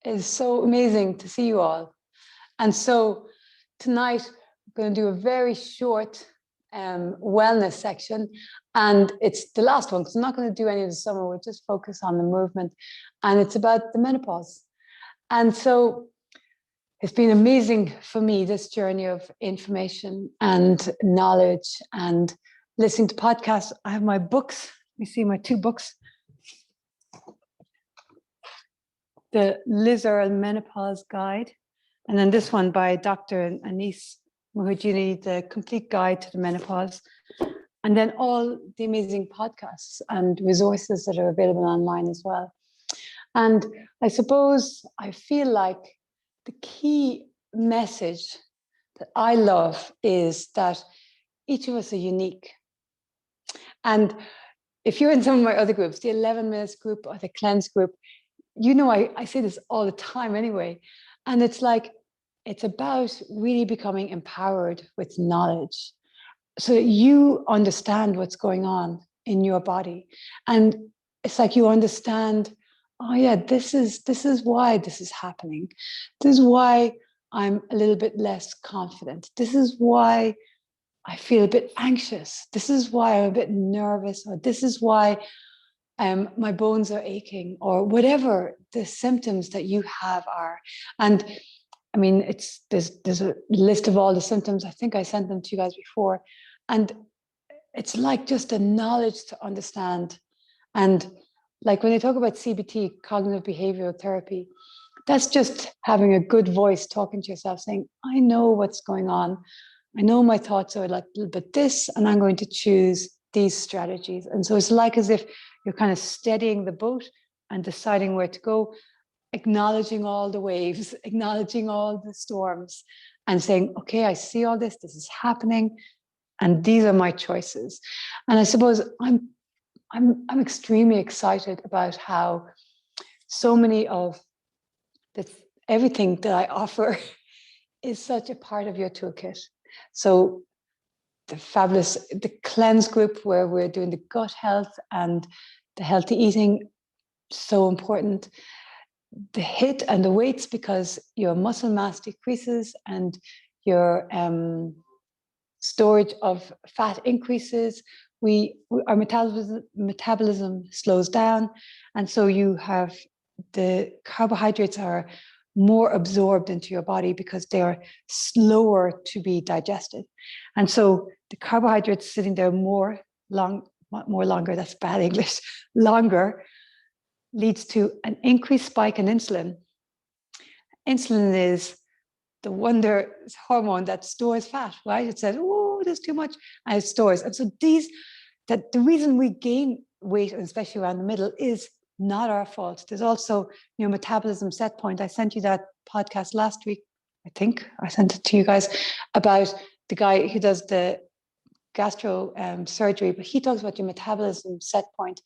is so amazing to see you all. And so tonight, we're going to do a very short wellness section. And it's the last one, because I'm not going to do any of the summer. We'll just focus on the movement. And it's about the menopause. And so it's been amazing for me, this journey of information and knowledge and listening to podcasts. I have my books. You see my two books. The Liz Earle Menopause Guide, and then this one by Dr. Anis Muhajini, The Complete Guide to the Menopause, and then all the amazing podcasts and resources that are available online as well. And I suppose I feel like the key message that I love is that each of us are unique. And if you're in some of my other groups, the 11 minutes group or the cleanse group, you know, I say this all the time anyway. And it's like, it's about really becoming empowered with knowledge so that you understand what's going on in your body. And it's like you understand, oh yeah, this is why this is happening. This is why I'm a little bit less confident. This is why I feel a bit anxious. This is why I'm a bit nervous, or this is why my bones are aching, or whatever the symptoms that you have are. And I mean, there's a list of all the symptoms. I think I sent them to you guys before. And it's like just a knowledge to understand. And like when they talk about CBT, cognitive behavioral therapy, that's just having a good voice talking to yourself saying, I know what's going on. I know my thoughts are like a little bit this, and I'm going to choose these strategies. And so it's like as if you're kind of steadying the boat and deciding where to go, acknowledging all the waves, acknowledging all the storms, and saying, okay, I see all this is happening, and these are my choices. And I suppose I'm extremely excited about how so many of everything that I offer is such a part of your toolkit. So the cleanse group, where we're doing the gut health and the healthy eating, so important. The HIIT and the weights, because your muscle mass decreases and your storage of fat increases. Our metabolism slows down, and so you have the carbohydrates are more absorbed into your body because they are slower to be digested. And so the carbohydrates sitting there more longer, that's bad English, longer, leads to an increased spike in insulin. Insulin is the wonder hormone that stores fat, right? It says, oh, there's too much, and it stores. And so the reason we gain weight, especially around the middle, is not our fault. There's also your metabolism set point. I sent you that podcast last week. I think I sent it to you guys about the guy who does the gastro surgery, but he talks about your metabolism set point,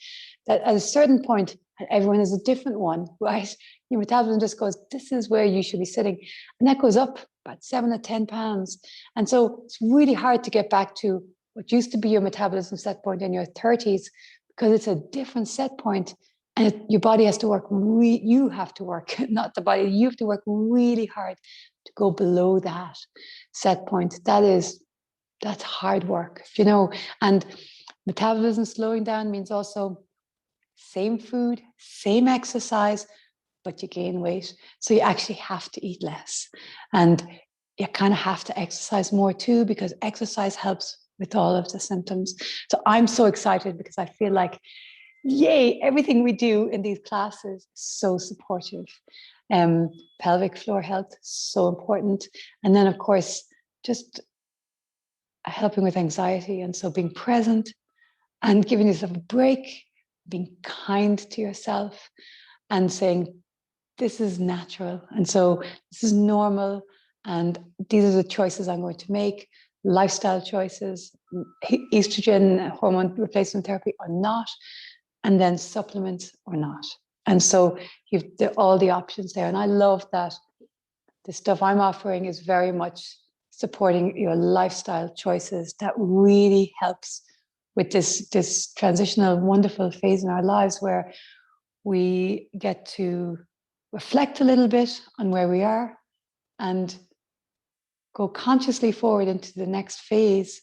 that at a certain point, and everyone has a different one, right? Your metabolism just goes, this is where you should be sitting. And that goes up about 7 or 10 pounds. And so it's really hard to get back to what used to be your metabolism set point in your 30s, because it's a different set point. And your body has to work, you have to work, not the body, you have to work really hard to go below that set point. That's hard work, you know. And metabolism slowing down means also same food, same exercise, but you gain weight. So you actually have to eat less. And you kind of have to exercise more too, because exercise helps with all of the symptoms. So I'm so excited because I feel like, yay, everything we do in these classes is so supportive. Pelvic floor health, so important. And then, of course, just helping with anxiety. And so being present and giving yourself a break, being kind to yourself, and saying, this is natural. And so this is normal. And these are the choices I'm going to make. Lifestyle choices, estrogen hormone replacement therapy or not, and then supplements or not. And so you've all the options there. And I love that the stuff I'm offering is very much supporting your lifestyle choices. That really helps with this transitional, wonderful phase in our lives where we get to reflect a little bit on where we are and go consciously forward into the next phase,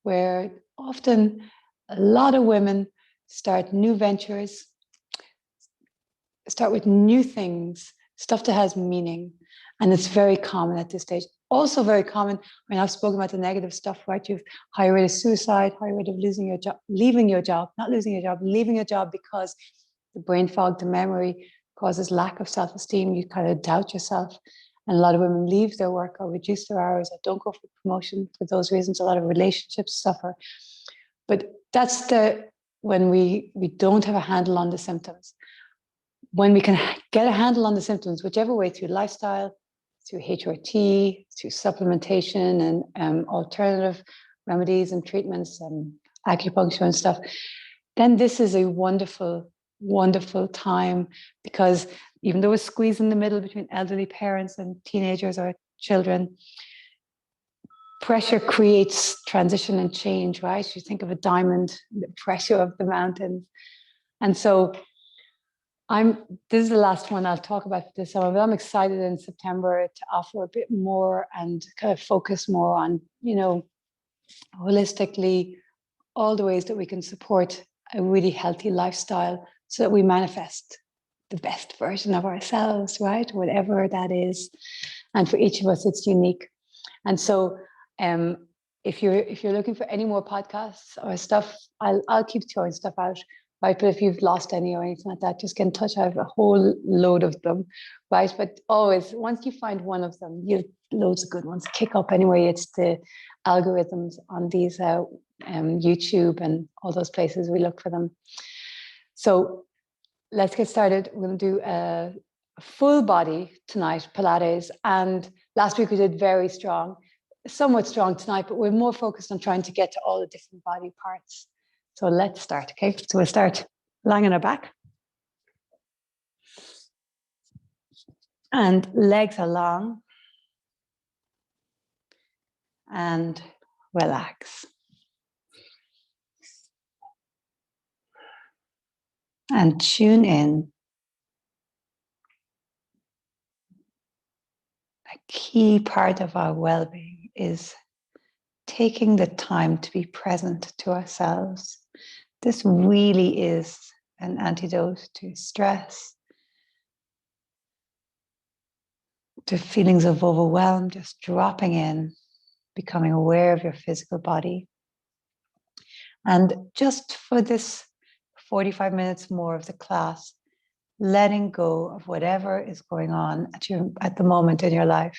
where often a lot of women start new ventures, start with new things, stuff that has meaning. And it's very common at this stage. Also very common, I mean, I've spoken about the negative stuff, right? You've higher rate of suicide, higher rate of losing your job, leaving your job, not losing your job, leaving your job because the brain fog, the memory causes lack of self-esteem. You kind of doubt yourself. And a lot of women leave their work or reduce their hours or don't go for promotion for those reasons. A lot of relationships suffer. But that's when we don't have a handle on the symptoms. When we can get a handle on the symptoms, whichever way, through lifestyle, through HRT, through supplementation and alternative remedies and treatments and acupuncture and stuff, then this is a wonderful, wonderful time, because even though it's squeezed in the middle between elderly parents and teenagers or children, pressure creates transition and change, right? You think of a diamond, the pressure of the mountains. And so this is the last one I'll talk about this summer, but I'm excited in September to offer a bit more and kind of focus more on, holistically, all the ways that we can support a really healthy lifestyle so that we manifest the best version of ourselves, right? Whatever that is. And for each of us, it's unique. And so if you're looking for any more podcasts or stuff, I'll keep throwing stuff out. Right, but if you've lost any or anything like that, just get in touch. I have a whole load of them, right? But always, once you find one of them, you have loads of good ones. Kick up anyway. It's the algorithms on these YouTube and all those places. We look for them. So let's get started. We're going to do a full body tonight, Pilates. And last week we did very strong, somewhat strong tonight, but we're more focused on trying to get to all the different body parts. So let's start, okay? So we'll start lying on our back. And legs are long. And relax. And tune in. A key part of our well-being is taking the time to be present to ourselves. This really is an antidote to stress, to feelings of overwhelm, just dropping in, becoming aware of your physical body. And just for this 45 minutes more of the class, letting go of whatever is going on at the moment in your life,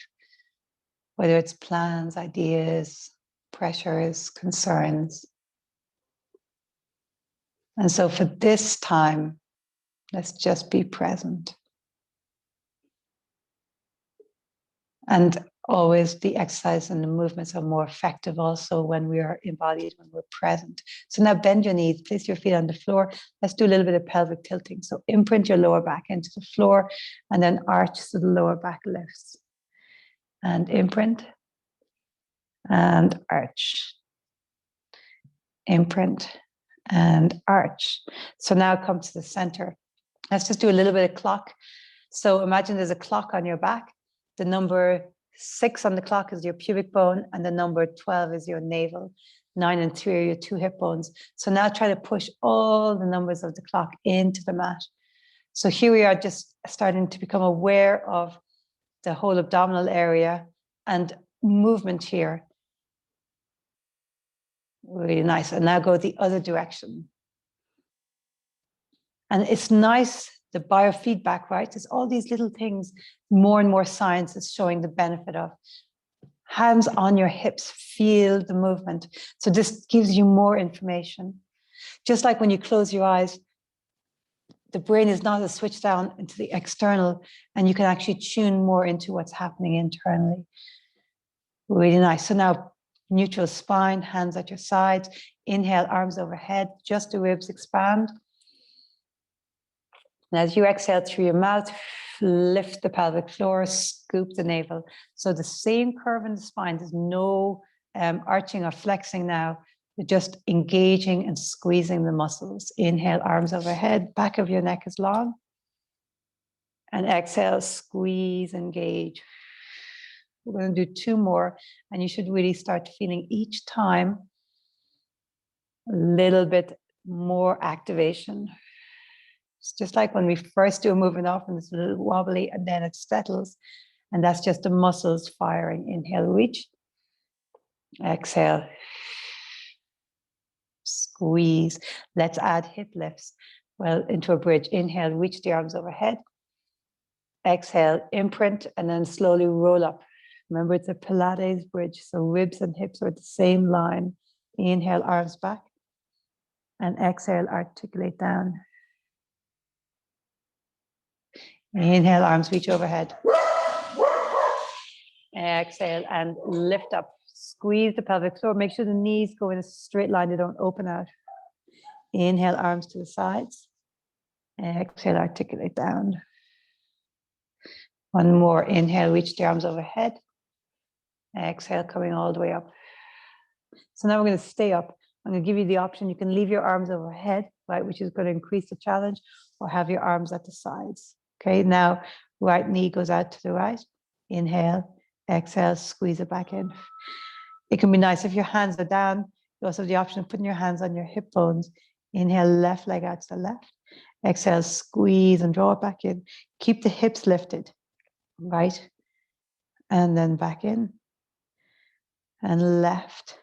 whether it's plans, ideas, pressures, concerns. And so for this time, let's just be present. And always the exercise and the movements are more effective also when we are embodied, when we're present. So now bend your knees, place your feet on the floor. Let's do a little bit of pelvic tilting. So imprint your lower back into the floor and then arch so the lower back lifts. And imprint and arch. Imprint and arch. So now come to the center. Let's just do a little bit of clock. So imagine there's a clock on your back. The number 6 on the clock is your pubic bone, and the number 12 is your navel. 9 and 3 are your 2 hip bones. So now try to push all the numbers of the clock into the mat. So here we are, just starting to become aware of the whole abdominal area and movement here. Really nice. And now go the other direction. And it's nice, the biofeedback, right? There's all these little things, more and more science is showing the benefit of. Hands on your hips, feel the movement. So this gives you more information. Just like when you close your eyes, the brain is not a switch down into the external, and you can actually tune more into what's happening internally. Really nice. So now neutral spine, hands at your sides. Inhale, arms overhead, just the ribs expand. And as you exhale through your mouth, lift the pelvic floor, scoop the navel. So the same curve in the spine, there's no arching or flexing now. You're just engaging and squeezing the muscles. Inhale, arms overhead, back of your neck is long. And exhale, squeeze, engage. We're going to do 2 more, and you should really start feeling each time a little bit more activation. It's just like when we first do a movement off and it's a little wobbly and then it settles, and that's just the muscles firing. Inhale, reach. Exhale, squeeze. Let's add hip lifts. Well, into a bridge. Inhale, reach the arms overhead. Exhale, imprint, and then slowly roll up. Remember, it's a Pilates bridge, so ribs and hips are the same line. Inhale, arms back. And exhale, articulate down. Inhale, arms reach overhead. Exhale, and lift up. Squeeze the pelvic floor. Make sure the knees go in a straight line. They don't open out. Inhale, arms to the sides. Exhale, articulate down. One more. Inhale, reach the arms overhead. Exhale, coming all the way up. So now we're going to stay up. I'm going to give you the option. You can leave your arms overhead, right, which is going to increase the challenge, or have your arms at the sides. Okay, now right knee goes out to the right. Inhale, exhale, squeeze it back in. It can be nice if your hands are down. You also have the option of putting your hands on your hip bones. Inhale, left leg out to the left. Exhale, squeeze and draw it back in. Keep the hips lifted, right? And then back in. And left.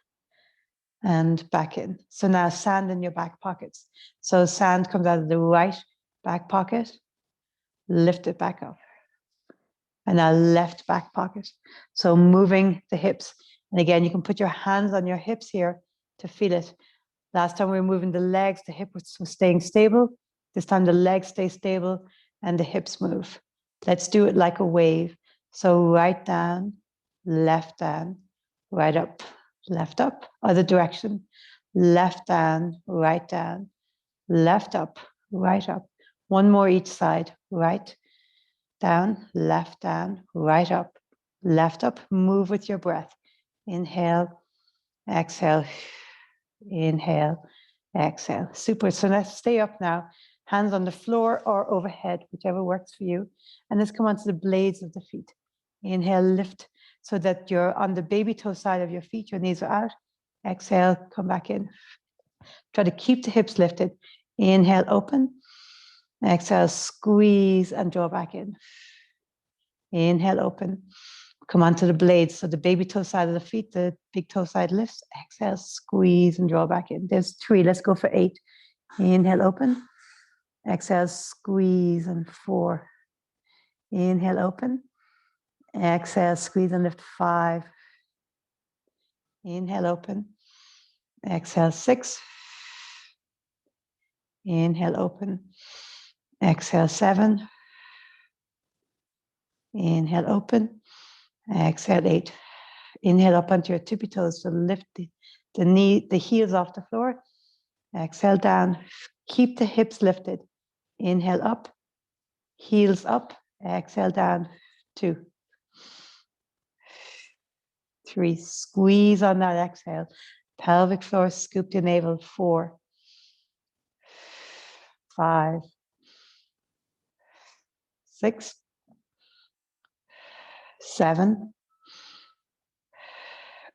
And back in. So now sand in your back pockets. So sand comes out of the right back pocket. Lift it back up. And now left back pocket. So moving the hips. And again, you can put your hands on your hips here to feel it. Last time we were moving the legs, the hip was staying stable. This time the legs stay stable and the hips move. Let's do it like a wave. So right down, right up, left up, other direction. Left down, left up, right up. One more each side, right down, right up, left up. Move with your breath. Inhale, exhale, inhale, exhale. Super. So let's stay up now. Hands on the floor or overhead, whichever works for you. And let's come onto the blades of the feet. Inhale, lift so that you're on the baby toe side of your feet. Your knees are out. Exhale, come back in. Try to keep the hips lifted. Inhale, open. Exhale, squeeze and draw back in. Inhale, open. Come onto the blades. So the baby toe side of the feet, the big toe side lifts. Exhale, squeeze and draw back in. There's 3. Let's go for 8. Inhale, open. Exhale, squeeze and 4. Inhale, open. Exhale, squeeze and lift 5. Inhale, open. Exhale, 6. Inhale, open. Exhale, 7. Inhale, open. Exhale, 8. Inhale up onto your tippy toes. So lift the heels off the floor. Exhale down. Keep the hips lifted. Inhale up. Heels up. Exhale down. 2. 3. Squeeze on that exhale. Pelvic floor, scoop your navel. 4. 5. 6. 7.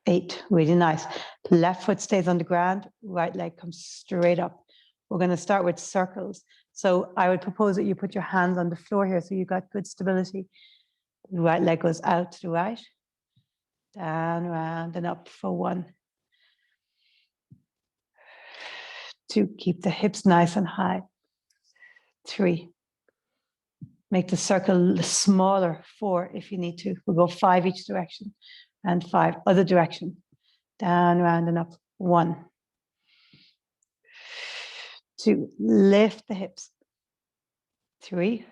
8. Really nice. Left foot stays on the ground. Right leg comes straight up. We're going to start with circles. So I would propose that you put your hands on the floor here so you've got good stability. The right leg goes out to the right. Down, around, and up for 1. 2. Keep the hips nice and high. 3. Make the circle smaller. 4 if you need to. We'll go 5 each direction. And 5 other direction. Down, around, and up. 1. 2. Lift the hips. 3.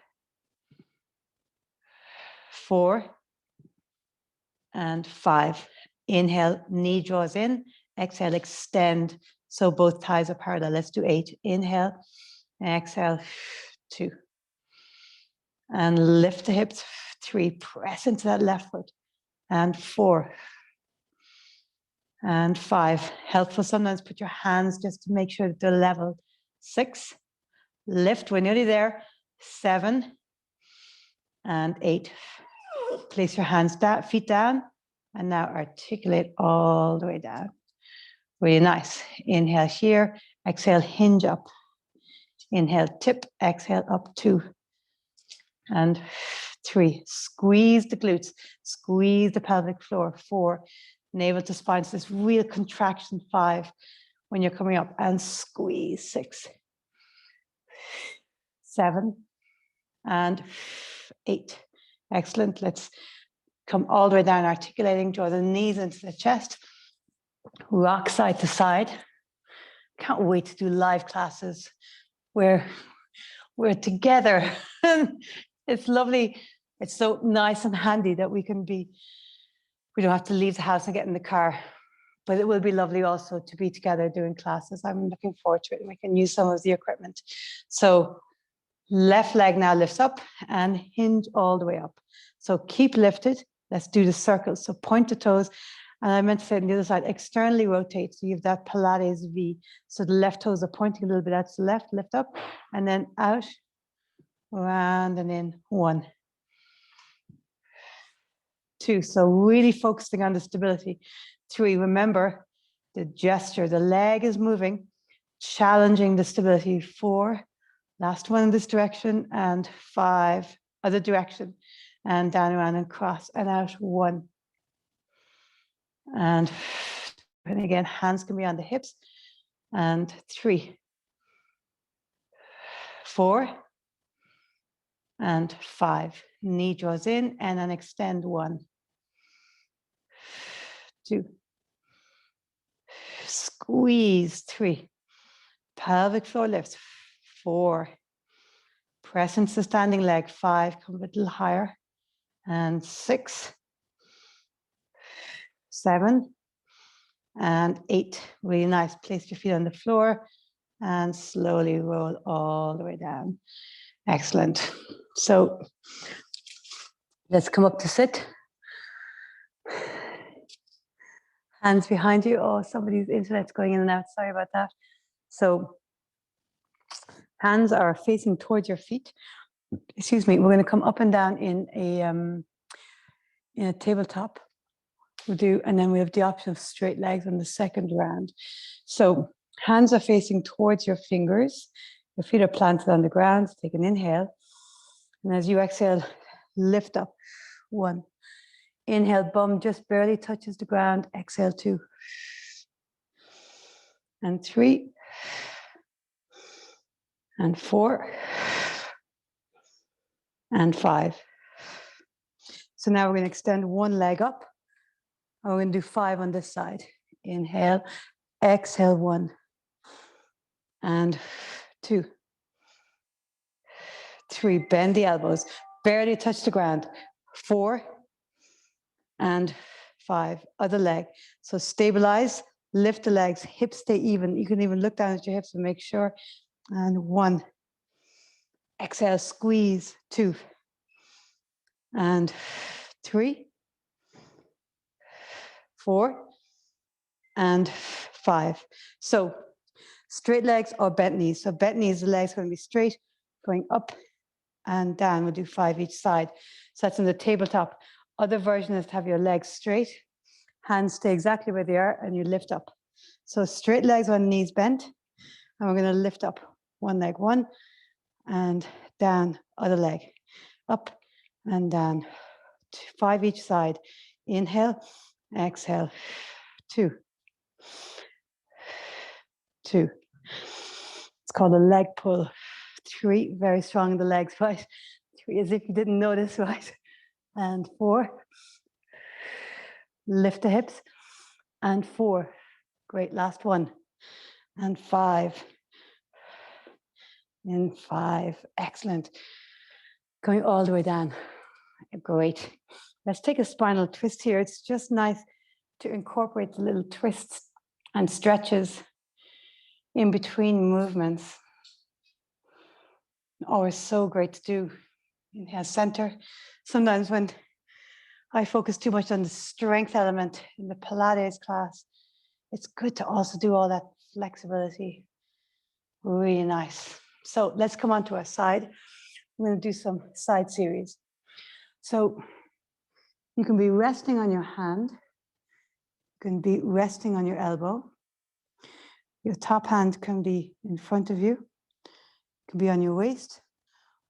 4. And 5. Inhale, knee draws in. Exhale, extend. So both thighs are parallel. Let's do 8. Inhale, exhale, 2. And lift the hips. 3. Press into that left foot. And 4. And 5. Helpful sometimes put your hands just to make sure that they're level. 6. Lift, we're nearly there. 7. and 8. Place your hands down, feet down, and now articulate all the way down. Really nice. Inhale here, exhale, hinge up. Inhale, tip, exhale, up 2 and 3. Squeeze the glutes, squeeze the pelvic floor. 4, navel to spine, so this real contraction. 5, when you're coming up, and squeeze. 6, 7, and 8. Excellent. Let's come all the way down, articulating, draw the knees into the chest, rock side to side. Can't wait to do live classes where we're together. It's lovely. It's so nice and handy that we don't have to leave the house and get in the car. But it will be lovely also to be together doing classes. I'm looking forward to it, and we can use some of the equipment. So left leg now lifts up and hinge all the way up. So keep lifted. Let's do the circle. So point the toes. And I meant to say on the other side, externally rotate. So you have that Pilates V. So the left toes are pointing a little bit out to the left, lift up, and then out, round and in. 1, 2. So really focusing on the stability. 3, remember the gesture. The leg is moving, challenging the stability. 4, last one in this direction, and 5, other direction. And down, around, and cross, and out. 1. And again, hands can be on the hips. And 3, 4, and 5. Knee draws in, and then extend. 1, 2, squeeze. 3, pelvic floor lifts. 4, press into the standing leg. 5, come a little higher. And 6, 7, and 8. Really nice. Place your feet on the floor and slowly roll all the way down. Excellent. So let's come up to sit. Hands behind you. Oh, somebody's internet's going in and out. Sorry about that. So hands are facing towards your feet. Excuse me. We're going to come up and down in a tabletop. We'll do, and then we have the option of straight legs on the second round. So hands are facing towards your fingers. Your feet are planted on the ground. Take an inhale. And as you exhale, lift up. 1. Inhale, bum just barely touches the ground. Exhale, 2. And 3. And 4. And 5. So now we're going to extend one leg up. And we're going to do 5 on this side. Inhale, exhale, 1. And 2. 3, bend the elbows, barely touch the ground. 4 and 5, other leg. So stabilize, lift the legs, hips stay even. You can even look down at your hips and make sure. And 1, exhale, squeeze. 2 and 3, 4 and 5. So straight legs or bent knees. So bent knees, the legs going to be straight, going up and down. We'll do 5 each side. So that's in the tabletop. Other version is to have your legs straight, hands stay exactly where they are, and you lift up. So straight legs on knees bent, and we're going to lift up. One leg, 1, and down, other leg, up and down. 5 each side. Inhale, exhale. 2, 2. It's called a leg pull. 3, very strong in the legs, right? 3, as if you didn't notice, right? And 4, lift the hips. And 4, great, last one. And 5, and 5, excellent. Going all the way down, great. Let's take a spinal twist here. It's just nice to incorporate the little twists and stretches in between movements. Always so great to do. Inhale, center. Sometimes when I focus too much on the strength element in the Pilates class, it's good to also do all that flexibility. Really nice. So let's come on to our side. We're going to do some side series. So you can be resting on your hand. You can be resting on your elbow. Your top hand can be in front of you. It can be on your waist.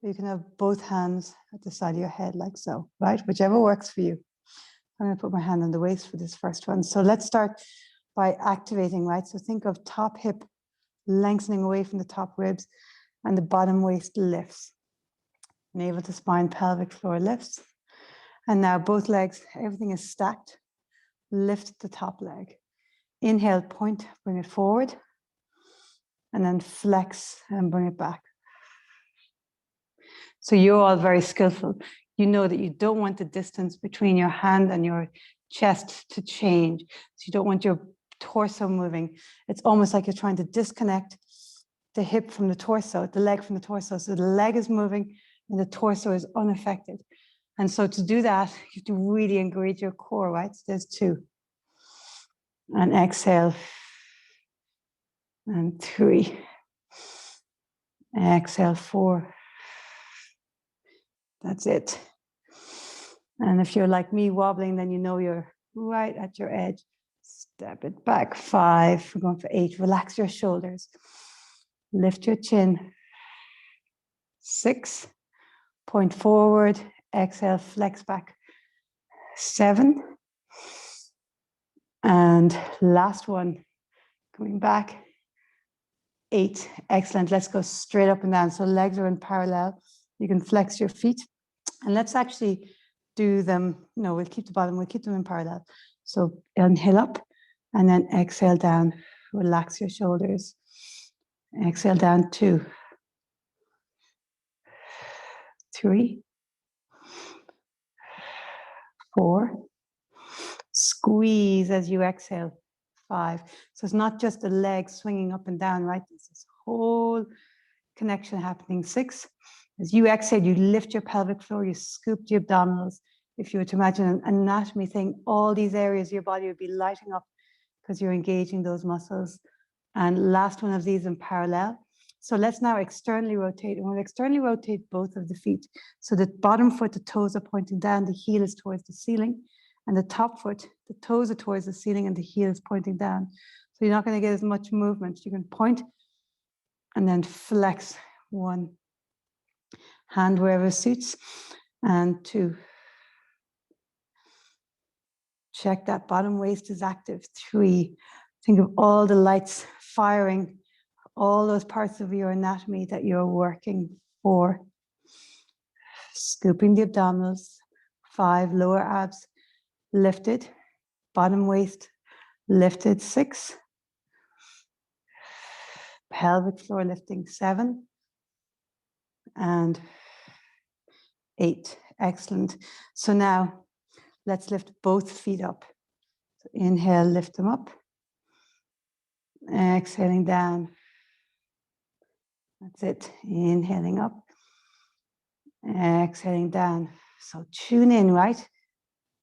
Or you can have both hands at the side of your head like so, right? Whichever works for you. I'm going to put my hand on the waist for this first one. So let's start by activating, right? So think of top hip lengthening away from the top ribs and the bottom waist lifts. Navel to spine, pelvic floor lifts. And now both legs, everything is stacked. Lift the top leg. Inhale, point, bring it forward. And then flex and bring it back. So you're all very skillful. You know that you don't want the distance between your hand and your chest to change. So you don't want your torso moving. It's almost like you're trying to disconnect the hip from the torso, the leg from the torso. So the leg is moving and the torso is unaffected. And so to do that, you have to really engage your core, right? So there's 2. And exhale. And 3. Exhale, 4. That's it. And if you're like me wobbling, then you know you're right at your edge. Step it back. 5. We're going for 8. Relax your shoulders. Lift your chin. 6. Point forward. Exhale, flex back. 7. And last one. Coming back. 8. Excellent. Let's go straight up and down. So legs are in parallel. You can flex your feet. And let's actually do them. No, we'll keep the bottom. We'll keep them in parallel. So inhale up and then exhale down. Relax your shoulders. Exhale down. 2. 3. 4. Squeeze as you exhale. 5. So it's not just the legs swinging up and down, right? There's this whole connection happening. 6. As you exhale, you lift your pelvic floor, you scoop the abdominals. If you were to imagine an anatomy thing, all these areas of your body would be lighting up because you're engaging those muscles. And last one of these in parallel. So let's now externally rotate. And we'll externally rotate both of the feet. So the bottom foot, the toes are pointing down, the heel is towards the ceiling. And the top foot, the toes are towards the ceiling and the heel is pointing down. So you're not going to get as much movement. You can point and then flex. 1. Hand wherever suits. And 2. Check that bottom waist is active. 3. Think of all the lights firing, all those parts of your anatomy that you're working. 4. Scooping the abdominals. 5. Lower abs lifted. Bottom waist lifted. 6. Pelvic floor lifting. 7. And 8. Excellent. So now let's lift both feet up. So inhale, lift them up. Exhaling down. That's it. Inhaling up. Exhaling down. So tune in, right?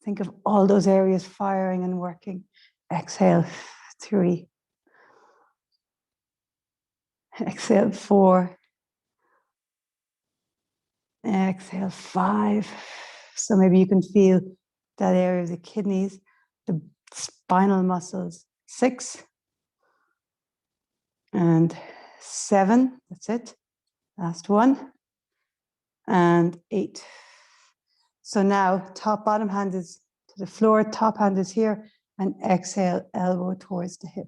Think of all those areas firing and working. Exhale. 3. Exhale. 4. Exhale. 5. So maybe you can feel that area of the kidneys, the spinal muscles. 6. And 7. That's it. Last one. And 8. So now bottom hand is to the floor, top hand is here, and exhale, elbow towards the hip.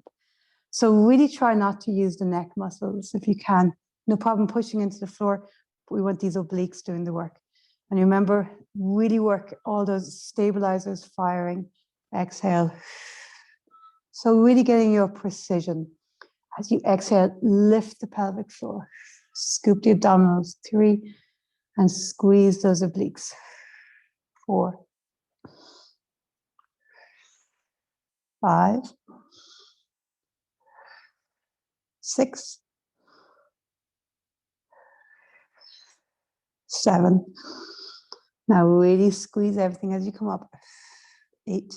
So really try not to use the neck muscles if you can. No problem pushing into the floor, but we want these obliques doing the work. And remember, really work all those stabilizers firing. Exhale. So really getting your precision. As you exhale, lift the pelvic floor. Scoop the abdominals. 3. And squeeze those obliques. 4. 5. 6. 7. Now really squeeze everything as you come up. 8.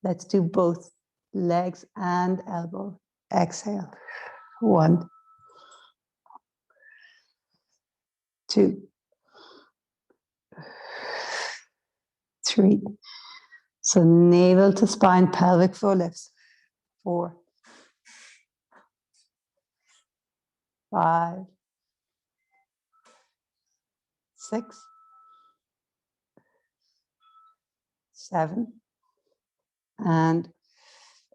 Let's do both legs and elbow. Exhale. 1. 2. 3. So navel to spine, pelvic floor lifts. 4, 5, 6, 7, and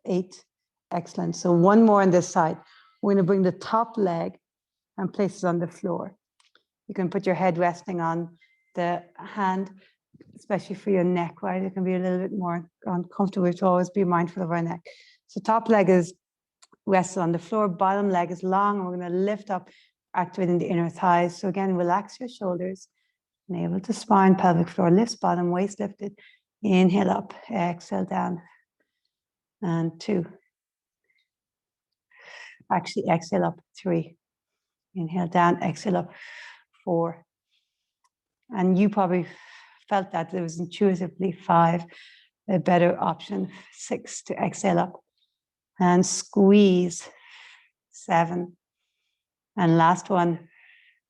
8. Excellent. So one more on this side. We're going to bring the top leg and place it on the floor. You can put your head resting on the hand, especially for your neck, right? It can be a little bit more uncomfortable. We have to always be mindful of our neck. So top leg is rested on the floor, bottom leg is long, and we're going to lift up, activating the inner thighs. So again, relax your shoulders, navel to spine, pelvic floor lifts, bottom waist lifted. Inhale up, exhale down, and 2. Actually, exhale up, 3. Inhale down, exhale up, 4. And you probably felt that it was intuitively 5, a better option. 6 to exhale up and squeeze. 7. And last one,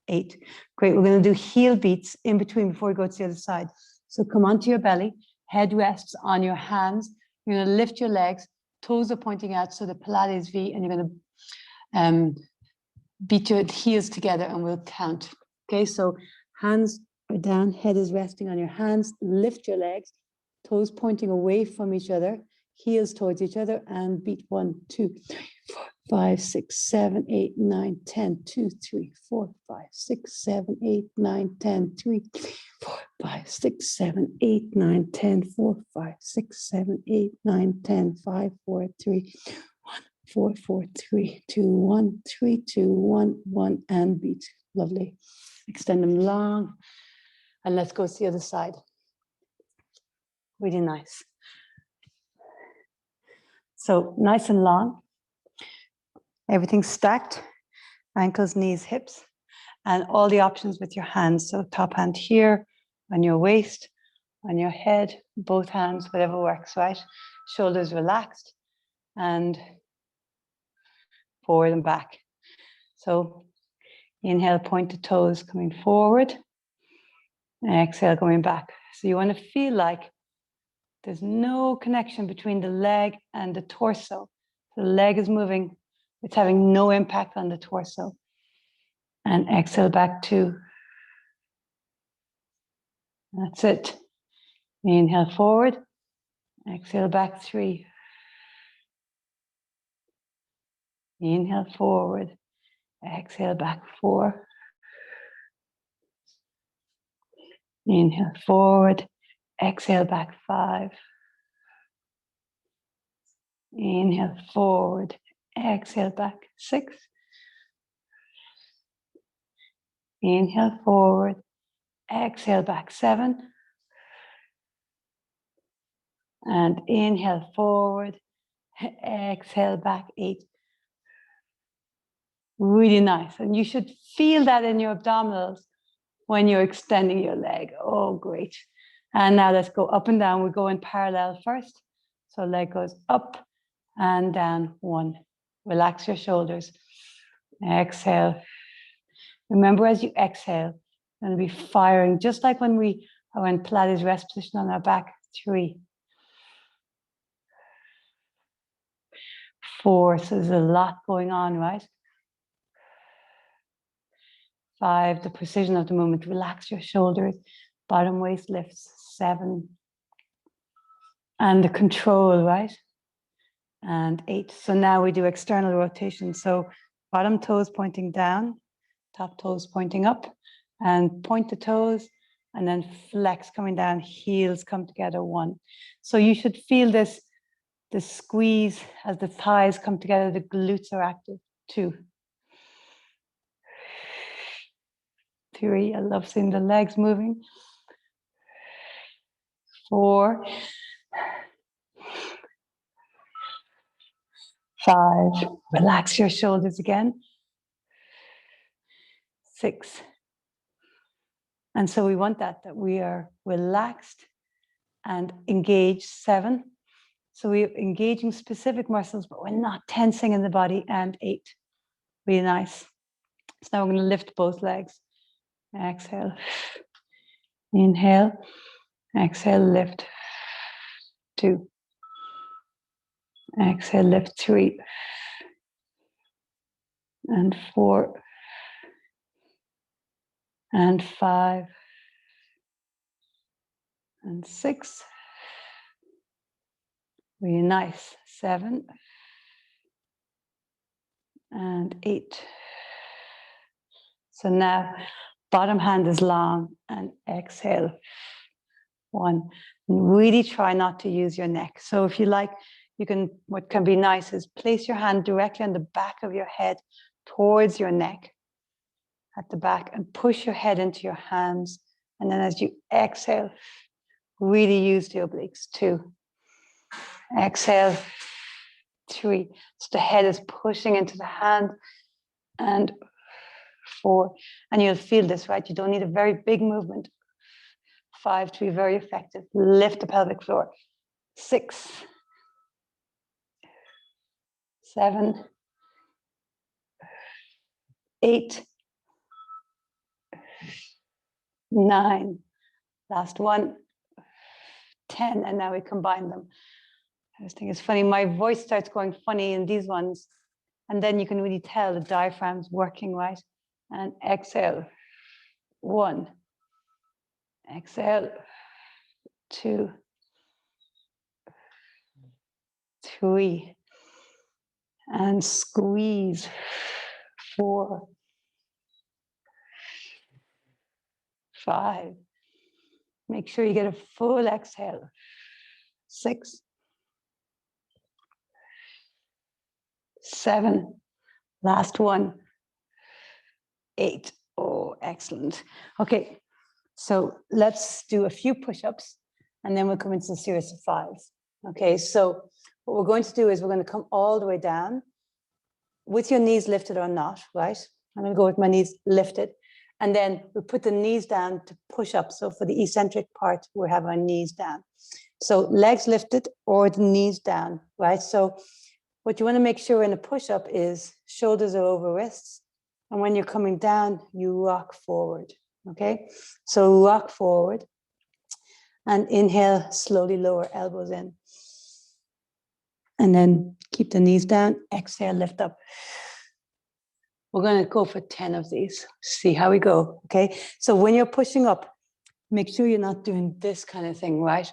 8. Great. We're going to do heel beats in between before we go to the other side. So come onto your belly, head rests on your hands. You're going to lift your legs, toes are pointing out, so the Pilates V, and you're going to beat your heels together, and we'll count. Okay, so hands are down, head is resting on your hands, lift your legs, toes pointing away from each other, heels towards each other, and beat 1, 2, 3, 4, 5, 6, 7, 8, 9, 10, 2, 3, 4, 5, 6, 7, 8, 9, 10, 3, 4, 5, 6, 7, 8, 9, 10, 4, 5, 6, 7, 8, 9, 10, 5, 4, 3, 1, 4, 4, 3, 2, 1, 3, 2, 1, 1, and beat. Lovely. Extend them long. And let's go to the other side. Really nice. So nice and long. Everything stacked. Ankles, knees, hips. And all the options with your hands. So top hand here, on your waist, on your head, both hands, whatever works, right? Shoulders relaxed. And forward and back. So inhale, point the toes coming forward. Exhale, going back. So you want to feel like there's no connection between the leg and the torso. The leg is moving. It's having no impact on the torso. And exhale back 2. That's it. Inhale forward. Exhale back 3. Inhale forward. Exhale back 4. Inhale forward. Exhale back 5. Inhale forward. Exhale back 6. Inhale forward. Exhale back 7. And inhale forward. Exhale back 8. Really nice. And you should feel that in your abdominals when you're extending your leg. Oh, great. And now let's go up and down. We go in parallel first. So leg goes up and down 1. Relax your shoulders. Exhale. Remember, as you exhale, you're going to be firing, just like when we are in Pilates rest position on our back. 3, 4. So there's a lot going on, right? 5, the precision of the movement. Relax your shoulders. Bottom waist lifts. 7. And the control, right? And 8. So now we do external rotation. So bottom toes pointing down, top toes pointing up, and point the toes, and then flex coming down, heels come together 1. So you should feel this squeeze as the thighs come together, the glutes are active. 2. 3, I love seeing the legs moving. 4. 5, relax your shoulders again. 6. And so we want that we are relaxed and engaged. 7. So we're engaging specific muscles, but we're not tensing in the body. And 8. Really nice. So now we're going to lift both legs. Exhale. Inhale. Exhale, lift. 2. Exhale, lift. 3. And 4. And 5. And 6. Really nice. 7. And 8. So now bottom hand is long and exhale. 1. And really try not to use your neck. So if you like, you can, what can be nice is place your hand directly on the back of your head towards your neck at the back and push your head into your hands. And then as you exhale, really use the obliques. 2. Exhale. 3. So the head is pushing into the hand. And 4. And you'll feel this, right? You don't need a very big movement. 5 to be very effective. Lift the pelvic floor. 6. 7. 8. 9. Last one. 10. And now we combine them. I just think it's funny. My voice starts going funny in these ones. And then you can really tell the diaphragm's working, right? And exhale. 1. Exhale. 2. 3. And squeeze. 4. 5. Make sure you get a full exhale. 6. 7. Last one. 8. Oh, excellent. Okay, so let's do a few push-ups and then we'll come into a series of 5s. Okay, so what we're going to do is we're going to come all the way down with your knees lifted or not, right? I'm going to go with my knees lifted. And then we put the knees down to push up. So for the eccentric part, we have our knees down. So legs lifted or the knees down, right? So what you want to make sure in a push-up is shoulders are over wrists. And when you're coming down, you rock forward, okay? So rock forward and inhale, slowly lower elbows in. And then keep the knees down, exhale, lift up. We're going to go for 10 of these. See how we go, okay? So when you're pushing up, make sure you're not doing this kind of thing, right?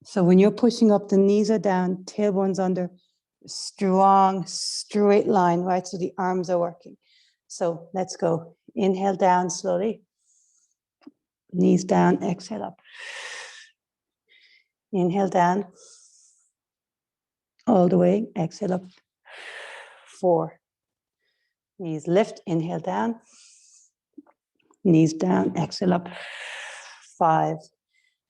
So when you're pushing up, the knees are down, tailbone's under, strong, straight line, right? So the arms are working. So let's go. Inhale down slowly. Knees down, exhale up. Inhale down. All the way, exhale up. 4. Knees lift, inhale down. Knees down, exhale up. 5.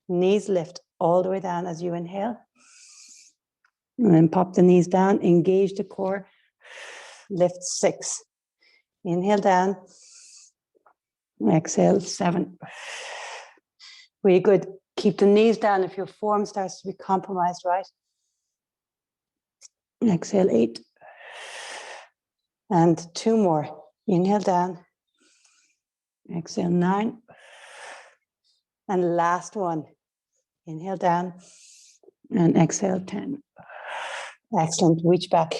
Knees lift all the way down as you inhale. And then pop the knees down, engage the core. Lift 6. Inhale down. Exhale 7. Really good. Keep the knees down if your form starts to be compromised, right? Exhale 8. And 2 more. Inhale down. Exhale 9. And last one. Inhale down. And exhale 10. Excellent. Reach back.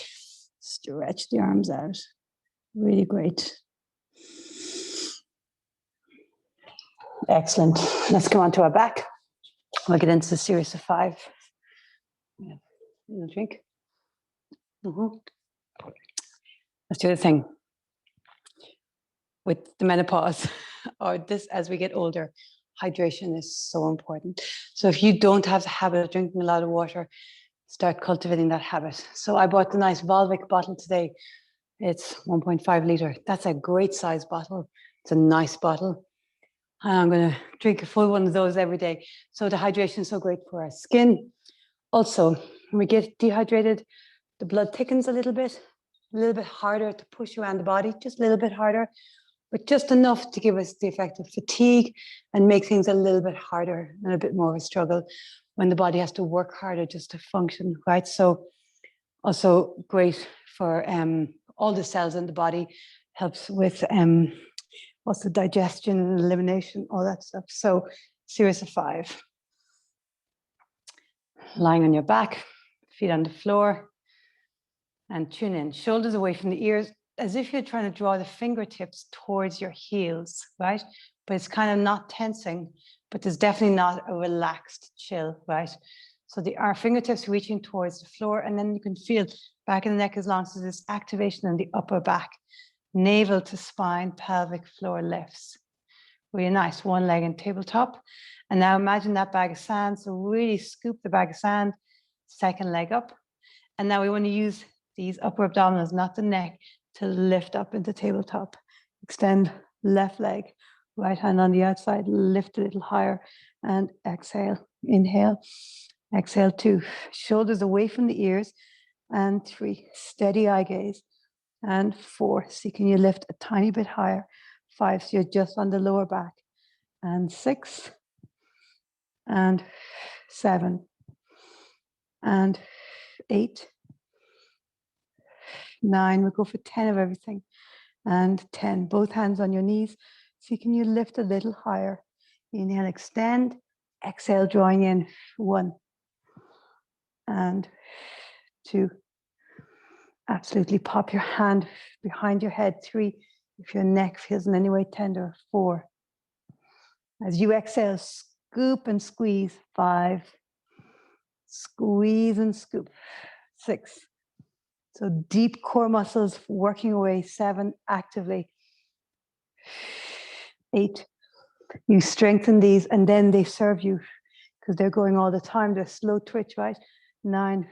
Stretch the arms out. Really great. Excellent. Let's come on to our back. We'll get into the series of 5. Yeah. Drink. Let's do the thing. With the menopause or this as we get older, hydration is so important. So if you don't have the habit of drinking a lot of water, start cultivating that habit. So I bought the nice Volvic bottle today. It's 1.5 liter. That's a great size bottle. It's a nice bottle. I'm going to drink a full one of those every day. So the hydration is so great for our skin. Also, when we get dehydrated, the blood thickens a little bit harder to push around the body, just a little bit harder, but just enough to give us the effect of fatigue and make things a little bit harder and a bit more of a struggle when the body has to work harder just to function, right? So also great for all the cells in the body, helps with also digestion, elimination, all that stuff. So series of 5. Lying on your back, feet on the floor, and tune in. Shoulders away from the ears, as if you're trying to draw the fingertips towards your heels, right? But it's kind of not tensing, but there's definitely not a relaxed chill, right? So our fingertips reaching towards the floor, and then you can feel back in the neck as long as there's activation in the upper back. Navel to spine, pelvic floor lifts. Really nice, one leg in tabletop. And now imagine that bag of sand. So really scoop the bag of sand, second leg up. And now we want to use these upper abdominals, not the neck, to lift up into tabletop. Extend left leg, right hand on the outside, lift a little higher, and exhale. Inhale, exhale, 2. Shoulders away from the ears, and 3. Steady eye gaze, and 4. See, can you lift a tiny bit higher? 5, so you're just on the lower back, and 6, and 7, and 8, 9. We'll go for 10 of everything, and 10. Both hands on your knees. See, can you lift a little higher? Inhale, extend. Exhale, drawing in. 1, and 2. Absolutely pop your hand behind your head. 3, if your neck feels in any way tender. 4. As you exhale, scoop and squeeze. 5. Squeeze and scoop. 6. So deep core muscles working away. 7, actively. 8. You strengthen these, and then they serve you because they're going all the time. They're slow twitch, right? 9.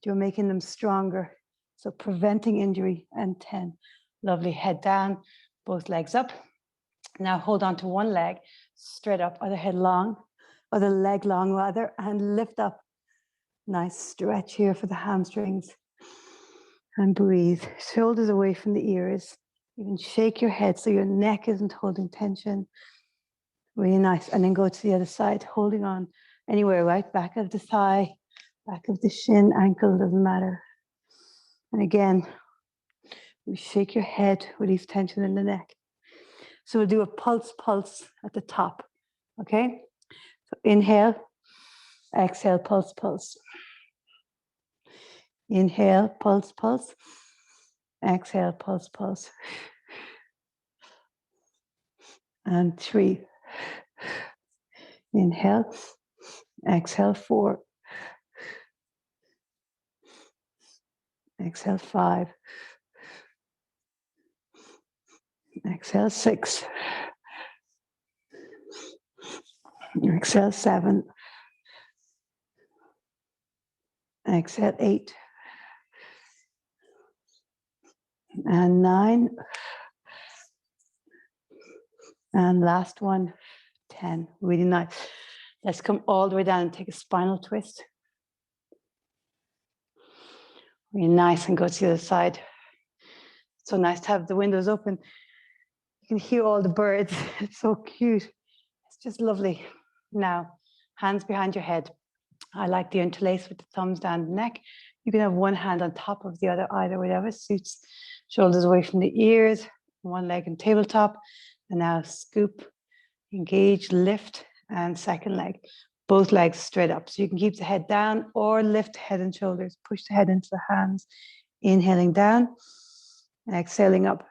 You're making them stronger. So preventing injury. And 10. Lovely. Head down, both legs up. Now hold on to one leg, straight up, other head long, other leg long rather, and lift up. Nice stretch here for the hamstrings. And breathe. Shoulders away from the ears. You can shake your head so your neck isn't holding tension. Really nice. And then go to the other side, holding on anywhere, right? Back of the thigh, back of the shin, ankle, doesn't matter. And again, you shake your head, release tension in the neck. So we'll do a pulse at the top, okay? So inhale, exhale, pulse, pulse. Inhale, pulse, pulse. Exhale, pulse, pulse. And 3. Inhale, exhale, 4. Exhale, 5. Exhale, 6. Exhale, 7. Exhale, 8. And 9. And last one, 10. Really nice. Let's come all the way down and take a spinal twist. Really nice, and go to the other side. So nice to have the windows open. You can hear all the birds. It's so cute. It's just lovely. Now, hands behind your head. I like the interlace with the thumbs down the neck. You can have one hand on top of the other, either, whatever suits. Shoulders away from the ears, one leg in tabletop. And now scoop, engage, lift, and second leg. Both legs straight up. So you can keep the head down or lift the head and shoulders. Push the head into the hands. Inhaling down, exhaling up.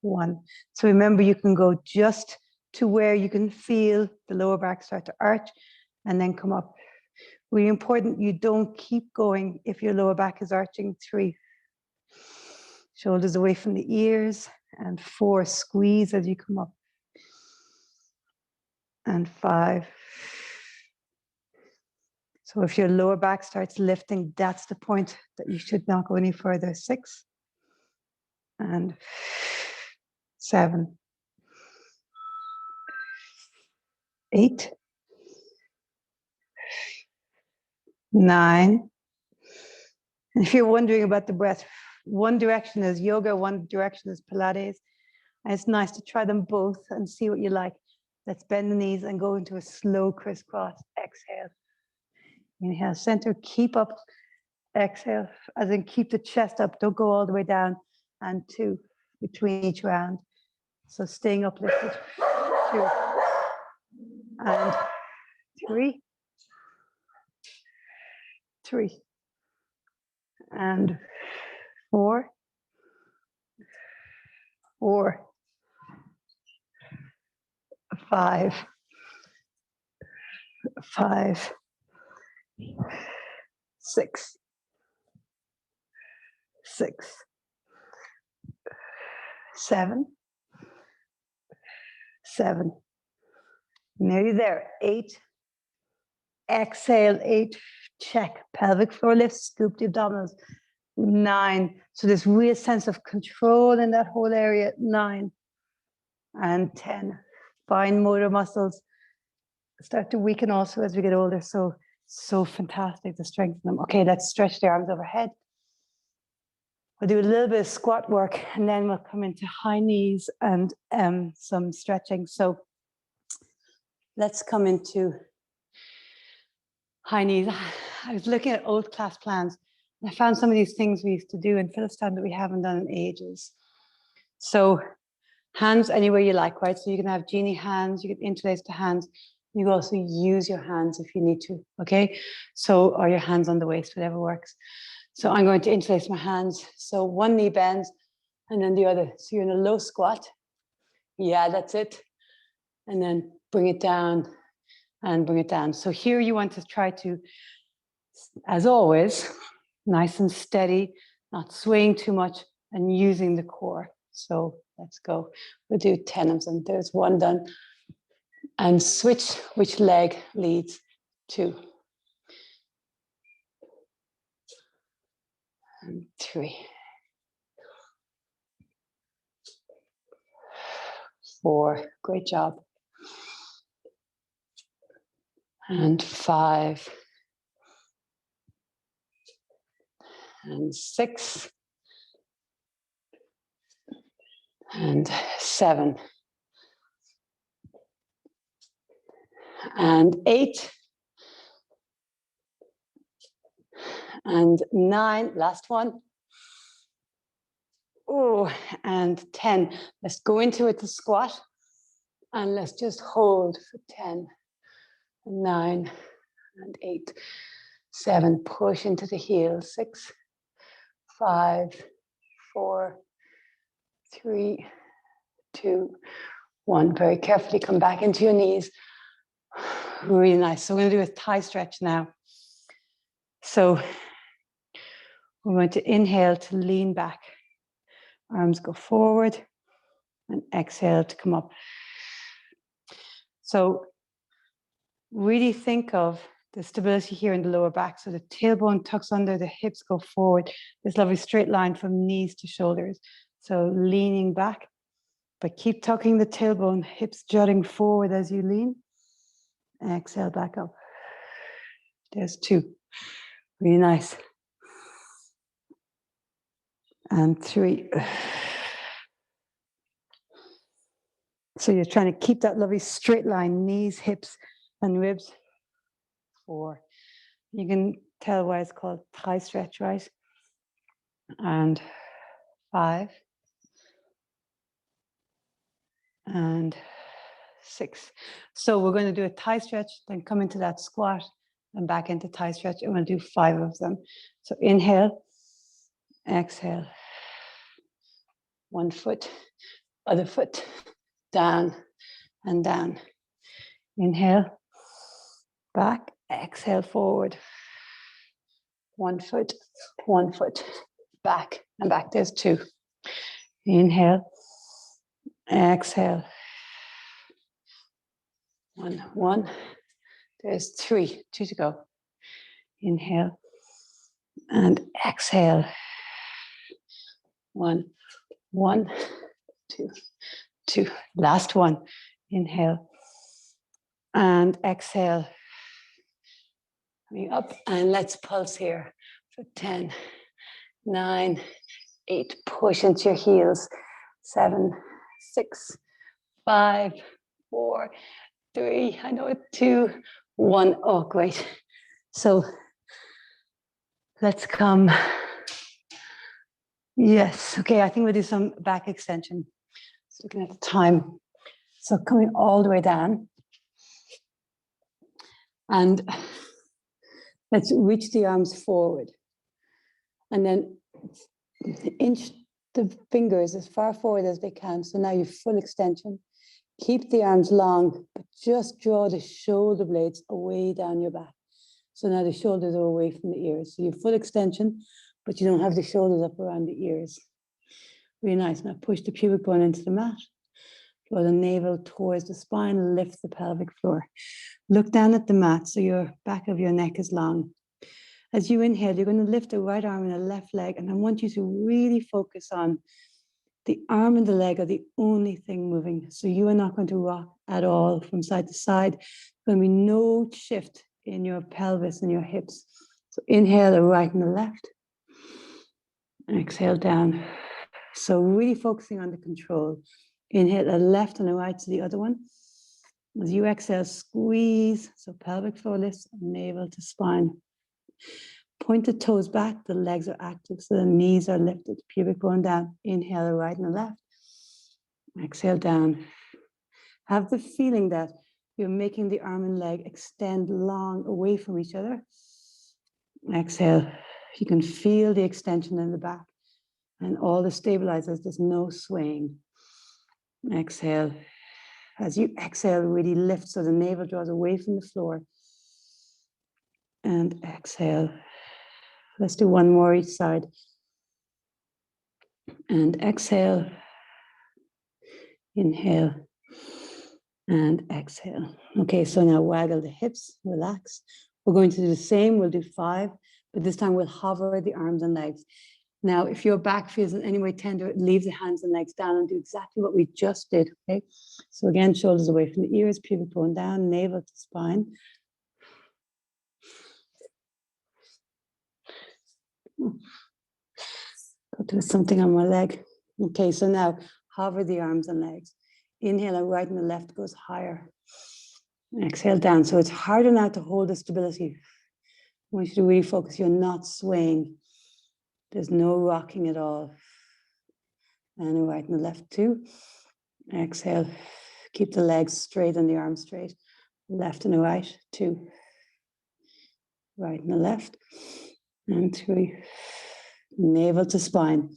1. So remember, you can go just to where you can feel the lower back start to arch and then come up. Really important, you don't keep going if your lower back is arching. 3. Shoulders away from the ears. And 4, squeeze as you come up. And 5. So if your lower back starts lifting, that's the point that you should not go any further. 6. And 7. 8. 9. And if you're wondering about the breath, one direction is yoga, one direction is Pilates. And it's nice to try them both and see what you like. Let's bend the knees and go into a slow crisscross. Exhale. Inhale, center, keep up. Exhale, as in keep the chest up. Don't go all the way down. And 2 between each round. So staying uplifted. 2. And 3. 3, and 4, 4, 5, 5, 6, 6, 7, 7. Nearly there. 8. Exhale, 8. Check. Pelvic floor lift, scoop the abdominals. 9. So this real sense of control in that whole area. 9 and 10. Fine motor muscles start to weaken also as we get older. So fantastic to strengthen them. Okay, let's stretch the arms overhead. We'll do a little bit of squat work, and then we'll come into high knees and some stretching. So let's come into high knees. I was looking at old class plans, and I found some of these things we used to do in Philistine that we haven't done in ages. So hands anywhere you like, right? So you can have genie hands, you can interlace the hands. You can also use your hands if you need to, okay? So, or your hands on the waist, whatever works. So I'm going to interlace my hands. So one knee bends and then the other. So you're in a low squat. Yeah, that's it. And then bring it down and bring it down. So here you want to try to, as always, nice and steady, not swaying too much and using the core. So let's go. We'll do 10 of them. There's one done. And switch which leg leads to. And 3. 4. Great job. And 5. And 6. And 7. And 8. And 9. Last one. Oh, and 10. Let's go into it to squat. And let's just hold for 10. 9 and 8. 7. Push into the heels. 6, 5, 4, 3, 2, 1. Very carefully come back into your knees. Really nice. So we're going to do a thigh stretch now. So we're going to inhale to lean back. Arms go forward and exhale to come up. So really think of the stability here in the lower back. So the tailbone tucks under, the hips go forward. This lovely straight line from knees to shoulders. So leaning back, but keep tucking the tailbone, hips jutting forward as you lean. Exhale back up. There's 2. Really nice. And 3. So you're trying to keep that lovely straight line, knees, hips, and ribs. 4. You can tell why it's called thigh stretch, right? And 5. And 6. So we're going to do a thigh stretch, then come into that squat and back into thigh stretch, and we'll do 5 of them. So inhale, exhale. One foot, other foot, down and down. Inhale, back, exhale forward. One foot, back and back. There's 2. Inhale, exhale. 1. There's 3. 2 to go. Inhale and exhale. 1, 2, 2. Last one. Inhale and exhale. Coming up, and let's pulse here for 10, 9, 8. Push into your heels. 7, 6, 5, 4, 3. I know it. 2, 1. Oh, great. So let's come. Yes. Okay. I think we'll do some back extension. Just looking at the time. So coming all the way down. And Let's reach the arms forward. And then inch the fingers as far forward as they can. So now you're full extension. Keep the arms long, but just draw the shoulder blades away down your back. So now the shoulders are away from the ears. So you're full extension, but you don't have the shoulders up around the ears. Really nice. Now push the pubic bone into the mat. Draw the navel towards the spine, lift the pelvic floor. Look down at the mat so your back of your neck is long. As you inhale, you're going to lift the right arm and the left leg, and I want you to really focus on the arm and the leg are the only thing moving. So you are not going to rock at all from side to side. There's going to be no shift in your pelvis and your hips. So inhale the right and the left. Exhale down. So really focusing on the control. Inhale the left and the right to the other one. As you exhale, squeeze. So pelvic floor lifts, navel to spine. Point the toes back, the legs are active, so the knees are lifted, pubic bone down. Inhale the right and the left. Exhale down. Have the feeling that you're making the arm and leg extend long away from each other. Exhale. You can feel the extension in the back and all the stabilizers. There's no swaying. Exhale. As you exhale, really lift so the navel draws away from the floor. And exhale. Let's do one more each side. And exhale. Inhale. And exhale. Okay, so now waggle the hips, relax. We're going to do the same. We'll do 5, but this time we'll hover the arms and legs. Now, if your back feels in any way tender, leave the hands and legs down and do exactly what we just did, okay? So again, shoulders away from the ears, pubic bone down, navel to spine. Got to something on my leg. Okay, so now hover the arms and legs. Inhale, and right and the left goes higher. Exhale down. So it's harder now to hold the stability. I want you to really focus. You're not swaying. There's no rocking at all. And the right and the left too. Exhale. Keep the legs straight and the arms straight. Left and the right, 2. Right and the left. And 3. Navel to spine.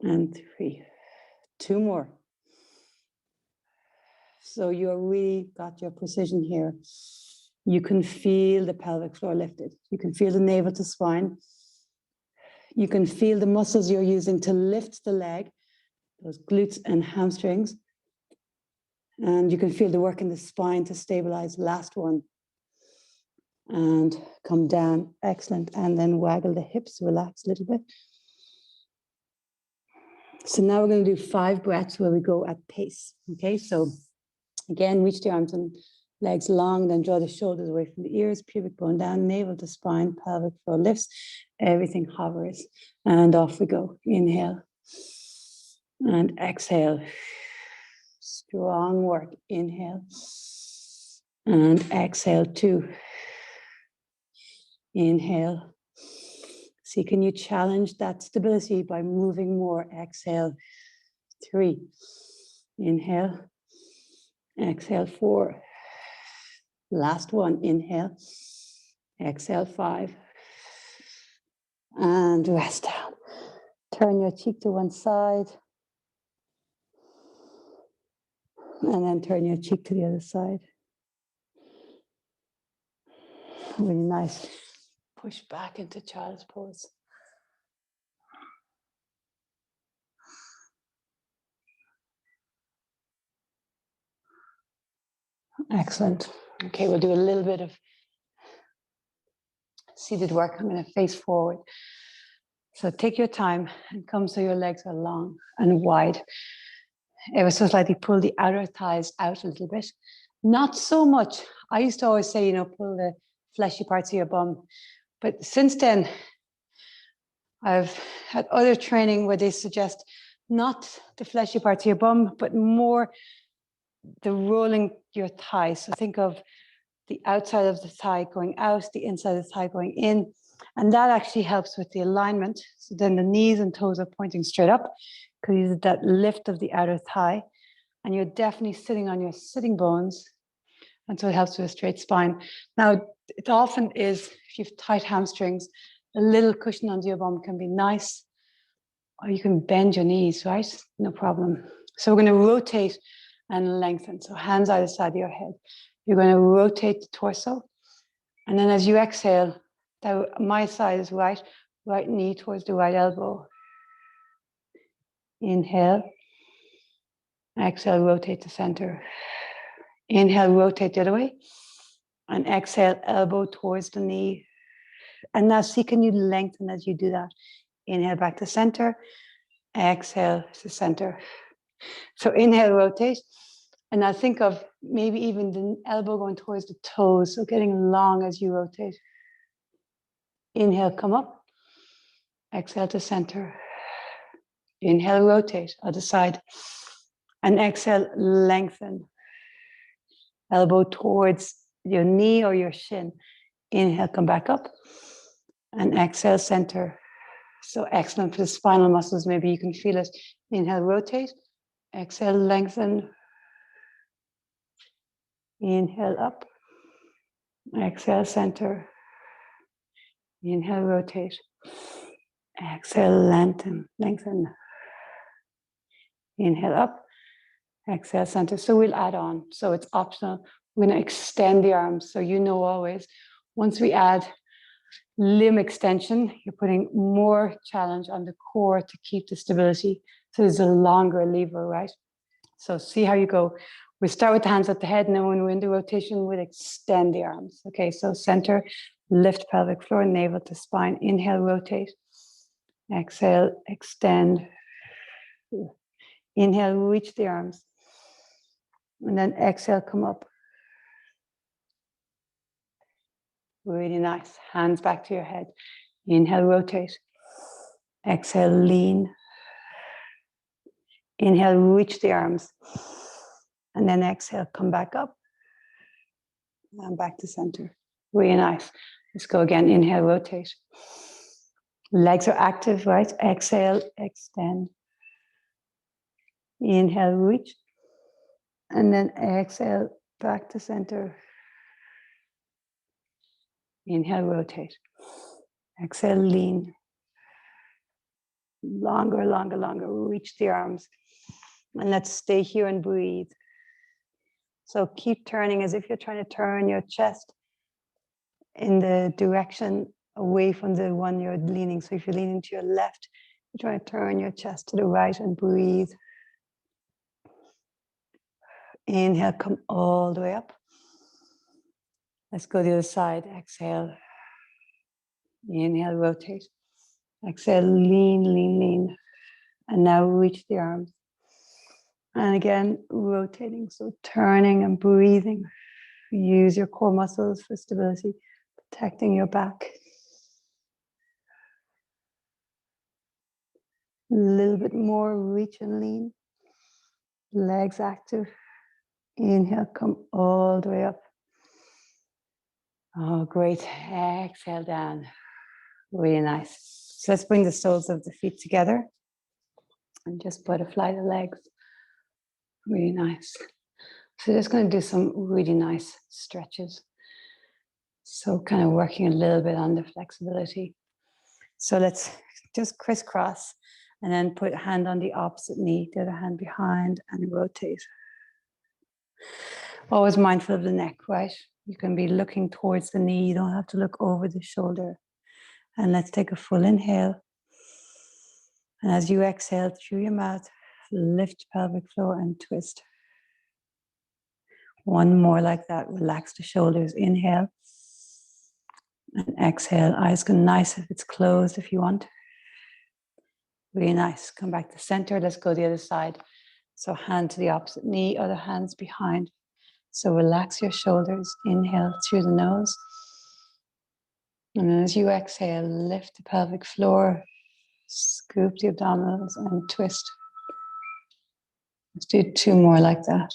And 3. 2 more. So you're really got your precision here. You can feel the pelvic floor lifted. You can feel the navel to spine. You can feel the muscles you're using to lift the leg, those glutes and hamstrings. And you can feel the work in the spine to stabilize. Last one. And come down. Excellent. And then waggle the hips, relax a little bit. So now we're going to do 5 breaths where we go at pace. Okay, so again, reach the arms and legs long, then draw the shoulders away from the ears, pubic bone down, navel to spine, pelvic floor lifts, everything hovers. And off we go. Inhale. And exhale. Strong work. Inhale. And exhale 2. Inhale. See, can you challenge that stability by moving more? Exhale. 3. Inhale. Exhale 4. Last one. Inhale. Exhale 5. And rest down. Turn your cheek to one side. And then turn your cheek to the other side. Really nice. Push back into child's pose. Excellent. Okay, we'll do a little bit of seated work. I'm going to face forward. So take your time and come so your legs are long and wide. Ever so slightly pull the outer thighs out a little bit. Not so much. I used to always say, pull the fleshy parts of your bum. But since then, I've had other training where they suggest not the fleshy parts of your bum, but more the rolling your thighs. So think of the outside of the thigh going out, the inside of the thigh going in. And that actually helps with the alignment. So then the knees and toes are pointing straight up because you did that lift of the outer thigh. And you're definitely sitting on your sitting bones And so it helps with a straight spine. Now, it often is, if you have tight hamstrings, a little cushion under your bum can be nice. Or you can bend your knees, right? No problem. So we're going to rotate and lengthen. So hands either side of your head. You're going to rotate the torso. And then as you exhale, my side is right knee towards the right elbow. Inhale. Exhale, rotate to center. Inhale, rotate the other way. And exhale, elbow towards the knee. And now see, can you lengthen as you do that? Inhale, back to center. Exhale to center. So inhale, rotate. And now think of maybe even the elbow going towards the toes. So getting long as you rotate. Inhale, come up. Exhale to center. Inhale, rotate, other side. And exhale, lengthen. Elbow towards your knee or your shin. Inhale, come back up. And exhale, center. So excellent for the spinal muscles. Maybe you can feel it. Inhale, rotate. Exhale, lengthen. Inhale, up. Exhale, center. Inhale, rotate. Exhale, lengthen. Inhale, up. Exhale, center. So we'll add on. So it's optional. We're going to extend the arms. So you know always, once we add limb extension, you're putting more challenge on the core to keep the stability. So there's a longer lever, right? So see how you go. We start with the hands at the head, and then when we're in the rotation, we'll extend the arms. Okay, so center, lift pelvic floor, navel to spine. Inhale, rotate. Exhale, extend. Inhale, reach the arms. And then exhale, come up. Really nice. Hands back to your head. Inhale, rotate. Exhale, lean. Inhale, reach the arms. And then exhale, come back up. And back to center. Really nice. Let's go again. Inhale, rotate. Legs are active, right? Exhale, extend. Inhale, reach. And then exhale, back to center. Inhale, rotate. Exhale, lean. Longer, longer, longer. Reach the arms. And let's stay here and breathe. So keep turning as if you're trying to turn your chest in the direction away from the one you're leaning. So if you're leaning to your left, you're trying to turn your chest to the right and breathe. Inhale, come all the way up. Let's go to the other side. Exhale. Inhale, rotate. Exhale, lean, lean, lean. And now reach the arms. And again, rotating. So turning and breathing. Use your core muscles for stability, protecting your back. A little bit more, reach and lean. Legs active. Inhale, come all the way up. Oh, great. Exhale down. Really nice. So let's bring the soles of the feet together and just butterfly the legs. Really nice. So just going to do some really nice stretches. So kind of working a little bit on the flexibility. So let's just crisscross and then put a hand on the opposite knee, the other hand behind, and rotate. Always mindful of the neck, right? You can be looking towards the knee. You don't have to look over the shoulder. And let's take a full inhale. And as you exhale through your mouth, lift pelvic floor and twist. One more like that. Relax the shoulders. Inhale. And exhale. Eyes go nice if it's closed if you want. Really nice. Come back to center. Let's go the other side. So hand to the opposite knee, other hands behind. So relax your shoulders. Inhale through the nose. And then as you exhale, lift the pelvic floor, scoop the abdominals and twist. Let's do two more like that.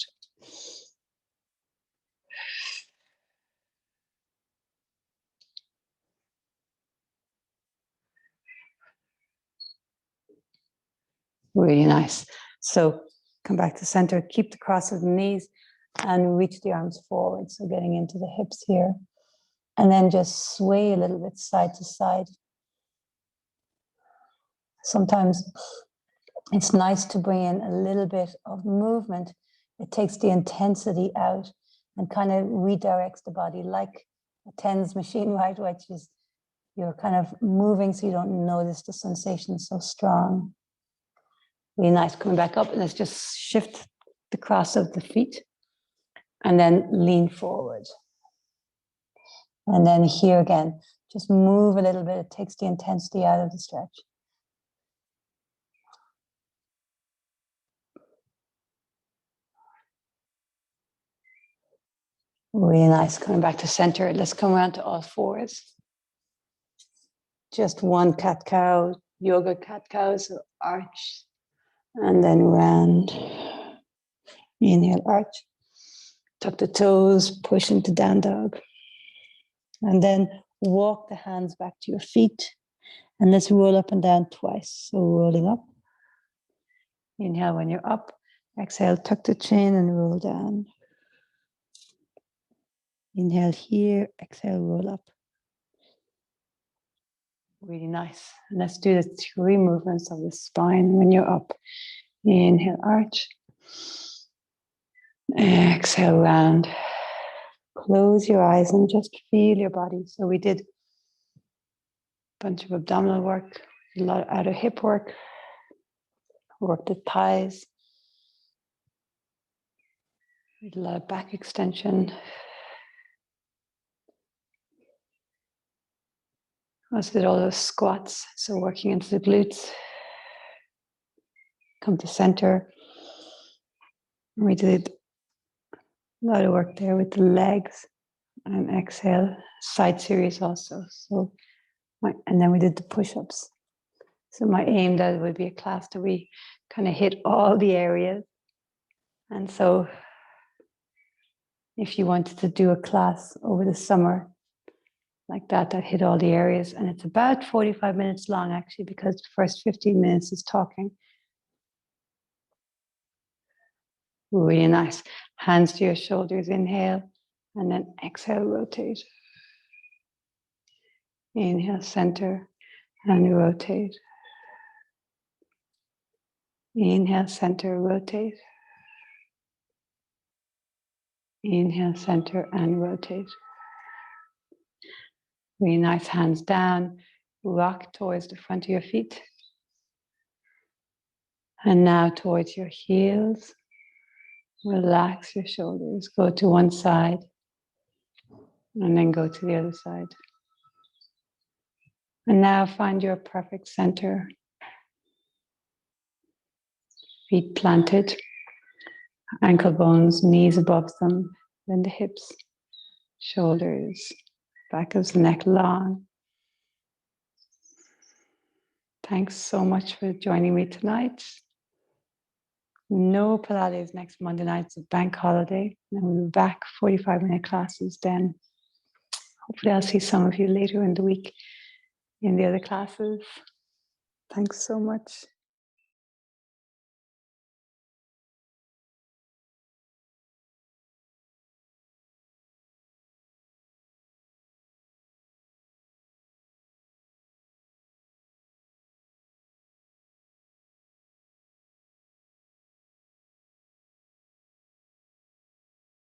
Really nice. So come back to center, keep the cross of the knees, and reach the arms forward. So getting into the hips here. And then just sway a little bit side to side. Sometimes it's nice to bring in a little bit of movement. It takes the intensity out and kind of redirects the body like a TENS machine, right? Which is you're kind of moving so you don't notice the sensation so strong. Really nice. Coming back up, and let's just shift the cross of the feet and then lean forward. And then here again, just move a little bit. It takes the intensity out of the stretch. Really nice. Coming back to center. Let's come around to all fours. Just one cat-cow, yoga cat-cow, so arch. And then round. Inhale, arch. Tuck the toes, push into down dog. And then walk the hands back to your feet. And let's roll up and down twice. So rolling up. Inhale when you're up. Exhale, tuck the chin and roll down. Inhale here, exhale, roll up. Really nice. And let's do the 3 movements of the spine when you're up. Inhale, arch. Exhale, round. Close your eyes and just feel your body. So we did a bunch of abdominal work, a lot of outer hip work, worked the thighs, did a lot of back extension. Also did all those squats, so working into the glutes. Come to center. We did a lot of work there with the legs, and exhale, side series also. So, and then we did the push-ups. So my aim that would be a class that we kind of hit all the areas. And so if you wanted to do a class over the summer like that hit all the areas, and it's about 45 minutes long actually, because the first 15 minutes is talking. Really nice. Hands to your shoulders, inhale, and then exhale, rotate. Inhale, center, and rotate. Inhale, center, rotate. Inhale, center, and rotate. Really nice. Hands down, rock towards the front of your feet. And now towards your heels. Relax your shoulders. Go to one side, and then go to the other side. And now find your perfect center. Feet planted, ankle bones, knees above them, then the hips, shoulders, back of the neck long. Thanks so much for joining me tonight. No Pilates next Monday night. It's a bank holiday. And we'll be back 45-minute classes then. Hopefully I'll see some of you later in the week in the other classes. Thanks so much.